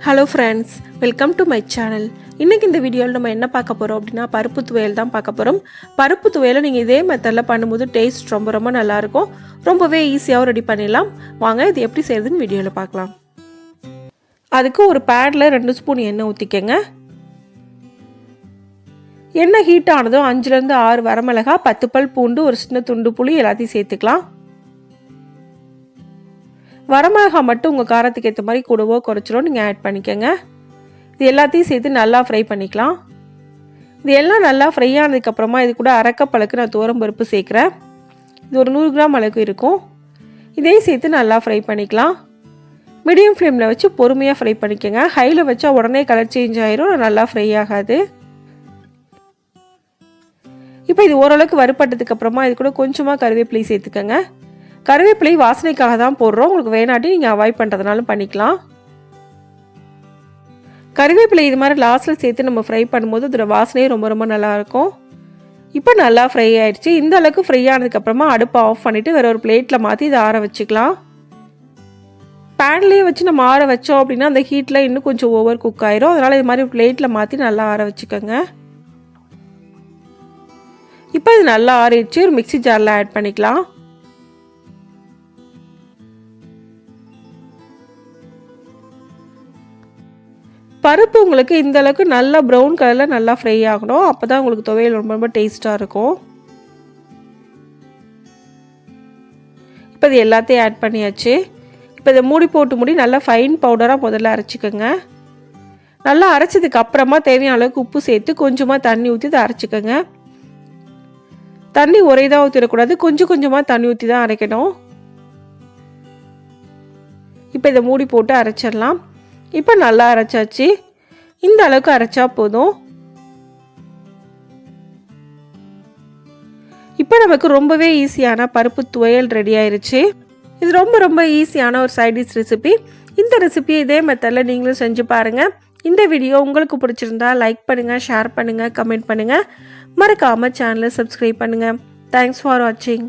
Hello friends, welcome to my channel. இன்னைக்கு இந்த வீடியோல நம்ம என்ன பார்க்க போறோம் அப்படினா பருப்பு துவையல் தான் பார்க்க போறோம். பருப்பு துவையலை நீங்க இதே மெத்தட்ல பண்ணும்போது டேஸ்ட் ரொம்ப நல்லா இருக்கும். ரொம்பவே ஈஸியா ரெடி பண்ணிடலாம். வாங்க இது எப்படி செய்யறதுன்னு வீடியோல பார்க்கலாம். அதுக்கு ஒரு பேன்ல 2 ஸ்பூன் எண்ணெய் ஊத்திக்கங்க. எண்ணெய் ஹீட் ஆனதும் 5 ல இருந்து 6 வரமிளகாய், 10 பல் பூண்டு, ஒரு சின்ன துண்டு புளி எல்லாத்தையும் சேர்த்துக்கலாம். வரமிளகாய் மட்டும் உங்கள் காரத்துக்கு ஏற்ற மாதிரி கூடவோ குறைச்சிரோ நீங்கள் ஆட் பண்ணிக்கோங்க. இது எல்லாத்தையும் சேர்த்து நல்லா ஃப்ரை பண்ணிக்கலாம். இது எல்லாம் நல்லா ஃப்ரை ஆனதுக்கப்புறமா இது கூட அரைக்கப்பழக்கு நான் துவரம் பருப்பு சேர்க்குறேன். இது ஒரு 100 கிராம் அளவுக்கு இருக்கும். இதையும் சேர்த்து நல்லா ஃப்ரை பண்ணிக்கலாம். மீடியம் ஃப்ளேமில் வச்சு பொறுமையாக ஃப்ரை பண்ணிக்கோங்க. ஹையில் வச்சா உடனே கலர் சேஞ்ச் ஆயிரும், நல்லா ஃப்ரை ஆகாது. இப்போ இது ஓரளவுக்கு வறுப்பட்டதுக்கப்புறமா இது கூட கொஞ்சமாக கருவேப்பிலை சேர்த்துக்கோங்க. கருவேப்பிலை வாசனைக்காக தான் போடுறோம், உங்களுக்கு வேணாட்டி நீங்கள் அவாய்ட் பண்ணுறதுனாலும் பண்ணிக்கலாம். கருவேப்பிலை இது மாதிரி லாஸ்ட்டில் சேர்த்து நம்ம ஃப்ரை பண்ணும்போது அதோட வாசனையே ரொம்ப நல்லாயிருக்கும். இப்போ நல்லா ஃப்ரை ஆகிடுச்சு. இந்த அளவுக்கு ஃப்ரை ஆனதுக்கப்புறமா அடுப்பை ஆஃப் பண்ணிவிட்டு வேறு ஒரு பிளேட்டில் மாற்றி இதை ஆற வச்சுக்கலாம். பேன்லேயே வச்சு நம்ம ஆற வச்சோம் அப்படின்னா அந்த ஹீட்டில் இன்னும் கொஞ்சம் ஓவர் குக் ஆயிரும். அதனால் இது மாதிரி பிளேட்டில் மாற்றி நல்லா ஆற வச்சுக்கோங்க. இப்போ இது நல்லா ஆறிடுச்சு. ஒரு மிக்ஸி ஜாரில் ஆட் பண்ணிக்கலாம். பருப்பு உங்களுக்கு இந்த அளவுக்கு நல்லா ப்ரௌன் கலரில் நல்லா ஃப்ரை ஆகணும். அப்போ தான் உங்களுக்கு துவையல் ரொம்ப டேஸ்ட்டாக இருக்கும். இப்போ இது எல்லாத்தையும் ஆட் பண்ணியாச்சு. இப்போ இதை மூடி நல்லா ஃபைன் பவுடராக முதல்ல அரைச்சிக்கோங்க. நல்லா அரைச்சதுக்கு அப்புறமா தேவையான அளவுக்கு உப்பு சேர்த்து கொஞ்சமாக தண்ணி ஊற்றி இதை அரைச்சிக்கோங்க. தண்ணி ஒரே தான் ஊற்றிடக்கூடாது, கொஞ்சமாக தண்ணி ஊற்றி தான் அரைக்கணும். இப்போ இதை மூடி போட்டு அரைச்சிடலாம். இப்போ நல்லா அரைச்சாச்சு. இந்த அளவுக்கு அரைச்சா போதும். இப்போ நமக்கு ரொம்பவே ஈஸியான பருப்பு துவையல் ரெடி ஆயிருச்சு. இது ரொம்ப ஈஸியான ஒரு சைட் டிஷ் ரெசிபி. இந்த ரெசிபி இதே மெத்தடில் நீங்களும் செஞ்சு பாருங்கள். இந்த வீடியோ உங்களுக்கு பிடிச்சிருந்தா லைக் பண்ணுங்கள், ஷேர் பண்ணுங்கள், கமெண்ட் பண்ணுங்கள். மறக்காமல் சேனலை சப்ஸ்கிரைப் பண்ணுங்கள். தேங்க்ஸ் ஃபார் வாட்சிங்.